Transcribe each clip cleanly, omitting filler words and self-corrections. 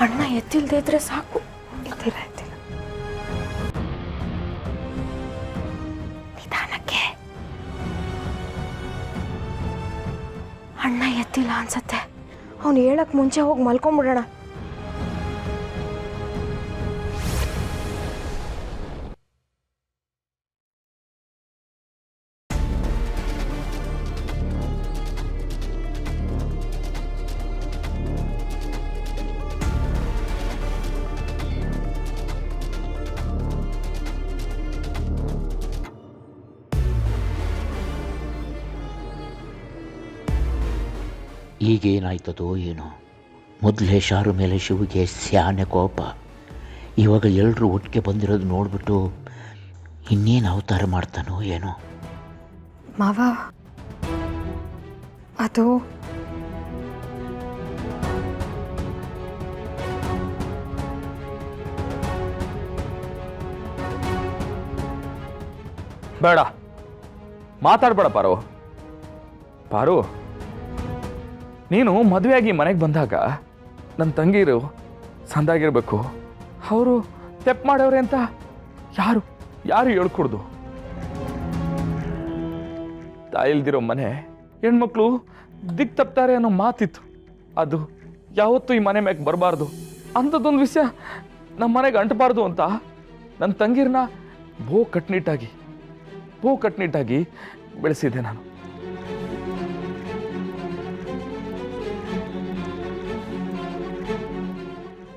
ಅಣ್ಣ ಎತ್ತಿಲ್ದೇ ಇದ್ರೆ ಸಾಕು. ಎತ್ತಿಲ್ಲ ಎತ್ತಿಲ್ಲ, ನಿಧಾನಕ್ಕೆ. ಅಣ್ಣ ಎತ್ತಿಲ್ಲ ಅನ್ಸತ್ತೆ. ಅವನು ಹೇಳಕ್ ಮುಂಚೆ ಹೋಗಿ ಮಲ್ಕೊಂಡ್ಬಿಡೋಣ. ಈಗೇನಾಯ್ತದೋ ಏನೋ. ಮೊದಲೇ ಶಾರು ಮೇಲೆ ಶಿವಿಗೆ ಸ್ಯಾನೆ ಕೋಪ. ಇವಾಗ ಎಲ್ಲರೂ ಒಟ್ಟಿಗೆ ಬಂದಿರೋದು ನೋಡ್ಬಿಟ್ಟು ಇನ್ನೇನು ಅವತಾರ ಮಾಡ್ತಾನೋ ಏನೋ. ಮಾವ, ಅದು ಬೇಡ, ಮಾತಾಡ್ಬೇಡ ಪಾರು. ಪಾರು, ನೀನು ಮದುವೆಯಾಗಿ ಮನೆಗೆ ಬಂದಾಗ ನನ್ನ ತಂಗಿರು ಸಂದಾಗಿರ್ಬೇಕು. ಅವರು ತೆಪ್ಪು ಮಾಡವ್ರೆ ಅಂತ ಯಾರು ಯಾರು ಹೇಳ್ಕೊಡ್ದು. ತಾಯಿಲ್ದಿರೋ ಮನೆ ಹೆಣ್ಮಕ್ಳು ದಿಕ್ ತಪ್ತಾರೆ ಅನ್ನೋ ಮಾತಿತ್ತು. ಅದು ಯಾವತ್ತೂ ಈ ಮನೆ ಮ್ಯಾಗೆ ಬರಬಾರ್ದು, ಅಂಥದ್ದೊಂದು ವಿಷಯ ನಮ್ಮ ಮನೆಗೆ ಅಂಟಬಾರ್ದು ಅಂತ ನನ್ನ ತಂಗಿರನ್ನ ಬಹು ಕಟ್ನಿಟ್ಟಾಗಿ ಬೆಳೆಸಿದ್ದೆ ನಾನು.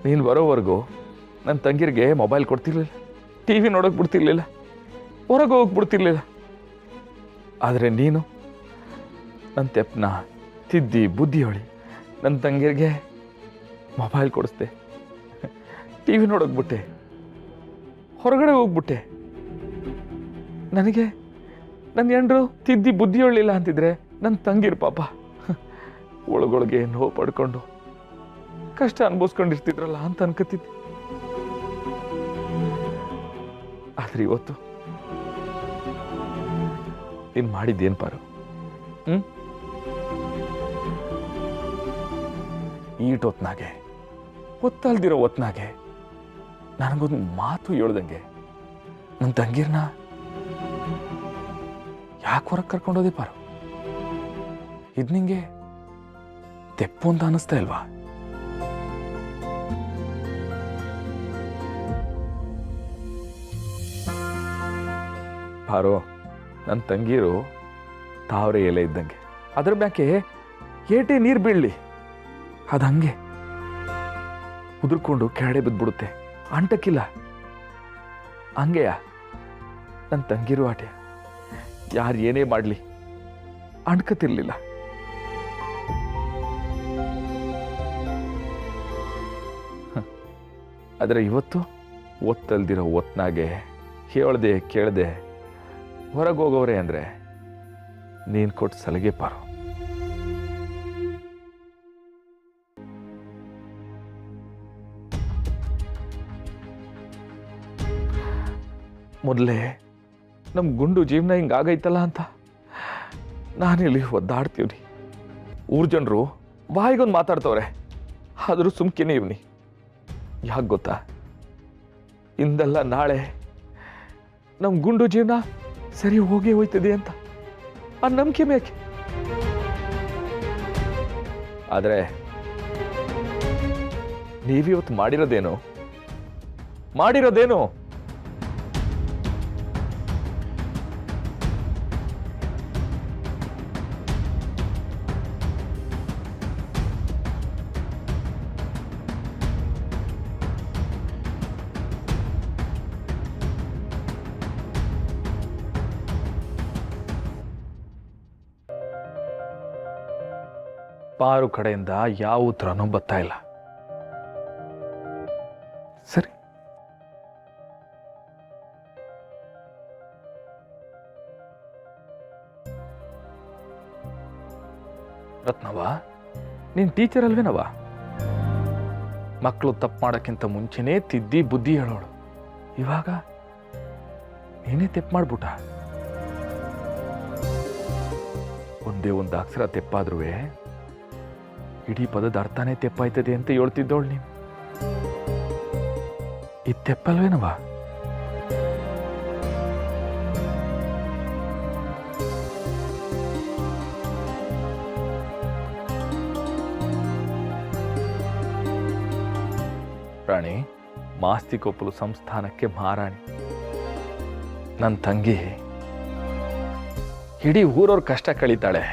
ನೀನು ಬರೋವರೆಗೂ ನನ್ನ ತಂಗಿರಿಗೆ ಮೊಬೈಲ್ ಕೊಡ್ತಿರ್ಲಿಲ್ಲ, ಟಿ ವಿ ನೋಡೋಕೆ ಬಿಡ್ತಿರ್ಲಿಲ್ಲ, ಹೊರಗೆ ಹೋಗಕ್ಕೆ ಬಿಡ್ತಿರ್ಲಿಲ್ಲ. ಆದರೆ ನೀನು ನನ್ನ ತೆಪ್ಪನ ತಿದ್ದಿ ಬುದ್ಧಿ ಹೇಳಿ ನನ್ನ ತಂಗಿರಿಗೆ ಮೊಬೈಲ್ ಕೊಡಿಸ್ದೆ, ಟಿ ವಿ ನೋಡೋಕೆ ಬಿಟ್ಟೆ, ಹೊರಗಡೆ ಹೋಗ್ಬಿಟ್ಟೆ. ನನಗೆ ನನ್ನ ಹೆಂಡ್ರು ತಿದ್ದಿ ಬುದ್ಧಿ ಹೇಳಲಿಲ್ಲ ಅಂತಿದ್ರೆ ನನ್ನ ತಂಗಿರು ಪಾಪ ಒಳಗೊಳಗೆ ನೋವು ಪಡ್ಕೊಂಡು ಕಷ್ಟ ಅನುಭವಿಸ್ಕೊಂಡಿರ್ತಿದ್ರಲ್ಲ ಅಂತ ಅನ್ಕೋತಿದ್ದೆ. ಆದ್ರೆ ಇವತ್ತು ನೀನು ಮಾಡಿದ್ದೇನು ಪಾರು? ಈಟೊತ್ನಾಗೆ ಒತ್ತಲ್ದಿರೋ ಹೊತ್ನಾಗೆ ನನಗೊಂದು ಮಾತು ಹೇಳ್ದಂಗೆ ನನ್ನ ತಂಗಿರ್ನ ಯಾಕೆ ಹೊರಗೆ ಕರ್ಕೊಂಡೋದೆ ಪಾರು? ಇದು ನಿಂಗೆ ತೆಪ್ಪು ಅಂತ ಅನ್ನಿಸ್ತಾ ಇಲ್ವಾ? ಪಾರು, ನನ್ನ ತಂಗೀರು ತಾವರೆ ಎಲೆ ಇದ್ದಂಗೆ. ಅದ್ರ ಮ್ಯಾಕೆ ಏಟೆ ನೀರು ಬೀಳಲಿ ಅದು ಹಂಗೆ ಉದುರ್ಕೊಂಡು ಕೆಳಡೆ ಬಿದ್ದುಬಿಡುತ್ತೆ, ಅಂಟಕ್ಕಿಲ್ಲ. ಹಂಗೆಯ ನನ್ನ ತಂಗಿರು ಆಟೆ. ಯಾರು ಏನೇ ಮಾಡಲಿ ಅಂಟ್ಕತಿರ್ಲಿಲ್ಲ. ಆದರೆ ಇವತ್ತು ಒತ್ತಲ್ದಿರೋ ಒತ್ನಾಗೆ ಹೇಳ್ದೆ ಕೇಳದೆ ಹೊರಗೆ ಹೋಗೋರೆ ಅಂದರೆ ನೀನು ಕೊಟ್ಟು ಸಲಿಗೆ ಪಾರು. ಮೊದಲೇ ನಮ್ಮ ಗುಂಡು ಜೀವನ ಹಿಂಗಾಗೈತಲ್ಲ ಅಂತ ನಾನಿಲ್ಲಿ ಒದ್ದಾಡ್ತೀವ್ನಿ. ಊರ್ ಜನರು ಬಾಯಿಗೊಂದು ಮಾತಾಡ್ತವ್ರೆ, ಆದರೂ ಸುಮ್ಕಿನೇ ಇವ್ನಿ. ಯಾಕೆ ಗೊತ್ತಾ? ಇಂದಲ್ಲ ನಾಳೆ ನಮ್ಮ ಗುಂಡು ಜೀವನ ಸರಿ ಹೋಗೇ ಹೋಯ್ತದೆ ಅಂತ ಆ ನಂಬಿಕೆ ಬೇಕೆ. ಆದರೆ ನೀವಿವತ್ತು ಮಾಡಿರೋದೇನು? ಪಾರು ಕಡೆಯಿಂದ ಯಾವ ಉತ್ತರನೂ ಬರ್ತಾ ಇಲ್ಲ. ಸರಿ, ರತ್ನವ, ನೀನ್ ಟೀಚರ್ ಅಲ್ವೇನವ? ಮಕ್ಕಳು ತಪ್ಪು ಮಾಡೋಕ್ಕಿಂತ ಮುಂಚೆನೇ ತಿದ್ದಿ ಬುದ್ಧಿ ಹೇಳೋಳು. ಇವಾಗ ನೀನೇ ತೆಪ್ಪು ಮಾಡ್ಬಿಟ್ಟ. ಒಂದೇ ಒಂದು ಅಕ್ಷರ ತೆಪ್ಪಾದ್ರೂ ಇಡೀ ಪದದ ಅರ್ಥನೇ ತೆಪ್ಪಾಯ್ತದೆ ಅಂತ ಹೇಳ್ತಿದ್ದವಳು ನೀನು. ಇದು ತೆಪ್ಪಲ್ವೇನವ? ರಾಣಿ ಮಾಸ್ತಿಕೊಪ್ಪಲು ಸಂಸ್ಥಾನಕ್ಕೆ ಮಹಾರಾಣಿ. ನನ್ನ ತಂಗಿ ಇಡೀ ಊರವ್ರ ಕಷ್ಟ ಕಳೀತಾಳೆ.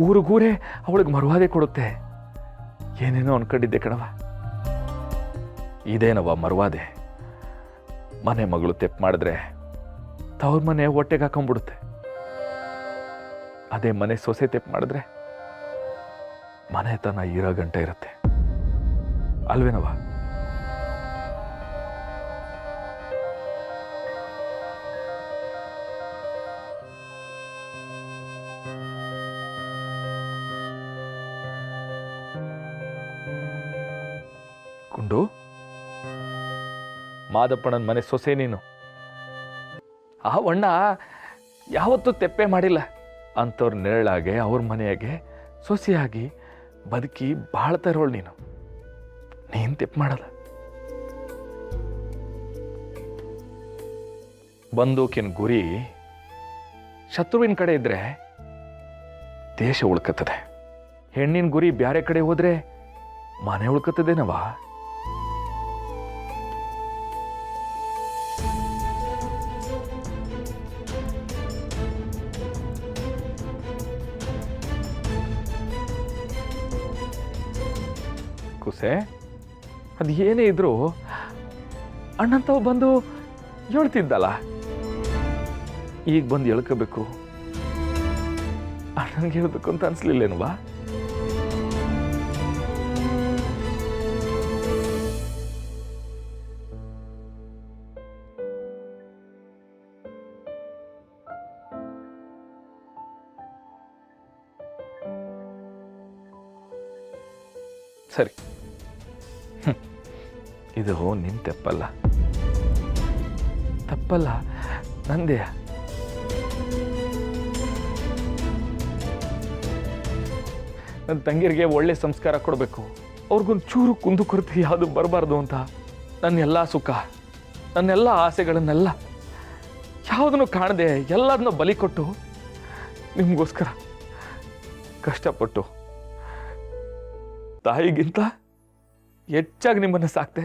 ಊರಿಗೂರೇ ಅವಳಿಗೆ ಮರುವಾದೆ ಕೊಡುತ್ತೆ. ಏನೇನೋ ಅನ್ಕೊಂಡಿದ್ದೆ ಕಣವ. ಇದೇನವ ಮರುವಾದೆ? ಮನೆ ಮಗಳು ತೆಪ್ಪು ಮಾಡಿದ್ರೆ ತವ್ರ ಮನೆ ಹೊಟ್ಟೆಗೆ ಹಾಕೊಂಡ್ಬಿಡುತ್ತೆ. ಅದೇ ಮನೆ ಸೊಸೆ ತೆಪ್ಪು ಮಾಡಿದ್ರೆ ಮನೆತನ ಇರೋ ಗಂಟೆ ಇರುತ್ತೆ ಅಲ್ವೇನವ? ಗುಂಡು, ಮಾದಪ್ಪಣ್ಣನ ಮನೆ ಸೊಸೆ ನೀನು. ಆ ವಣ್ಣ ಯಾವತ್ತೂ ತೆಪ್ಪೆ ಮಾಡಿಲ್ಲ. ಅಂಥವ್ರ ನೆರಳಾಗೆ ಅವ್ರ ಮನೆಯಾಗೆ ಸೊಸೆಯಾಗಿ ಬದುಕಿ ಬಾಳ್ತಾ ಇರೋಳು ನೀನು. ನೀನು ತೆಪ್ಪು ಮಾಡಲ್ಲ. ಬಂದೂಕಿನ ಗುರಿ ಶತ್ರುವಿನ ಕಡೆ ಇದ್ರೆ ದೇಶ ಉಳ್ಕತ್ತದೆ. ಹೆಣ್ಣಿನ ಗುರಿ ಬ್ಯಾರೆ ಕಡೆ ಹೋದ್ರೆ ಮನೆ ಉಳ್ಕತ್ತದೇನವಾ? ಕುಸೆ, ಅದು ಏನೇ ಇದ್ರು ಅಣ್ಣಂತವ್ ಬಂದು ಹೇಳ್ತಿದ್ದಲ್ಲ, ಈಗ ಬಂದು ಎಳ್ಕೋಬೇಕು ಅಣ್ಣನಿಗೆ ಹೇಳ್ಬೇಕು ಅಂತ ಅನ್ಸ್ಲಿಲ್ಲೇನುವಾ? ಸರಿ, ಇದು ನಿನ್ ತಪ್ಪಲ್ಲ, ತಪ್ಪಲ್ಲ, ನಂದೇ. ನನ್ನ ತಂಗಿಯರಿಗೆ ಒಳ್ಳೆ ಸಂಸ್ಕಾರ ಕೊಡಬೇಕು, ಅವ್ರಿಗೊಂದು ಚೂರು ಕುಂದು ಕೊರತೆ ಯಾವುದು ಬರಬಾರ್ದು ಅಂತ ನನ್ನೆಲ್ಲ ಸುಖ, ನನ್ನೆಲ್ಲ ಆಸೆಗಳನ್ನೆಲ್ಲ ಯಾವುದನ್ನು ಕಾಣದೆ ಎಲ್ಲದನ್ನೂ ಬಲಿ ಕೊಟ್ಟು ನಿಮಗೋಸ್ಕರ ಕಷ್ಟಪಟ್ಟು ತಾಯಿಗಿಂತ ಹೆಚ್ಚಾಗಿ ನಿಮ್ಮನ್ನು ಸಾಕ್ತೆ.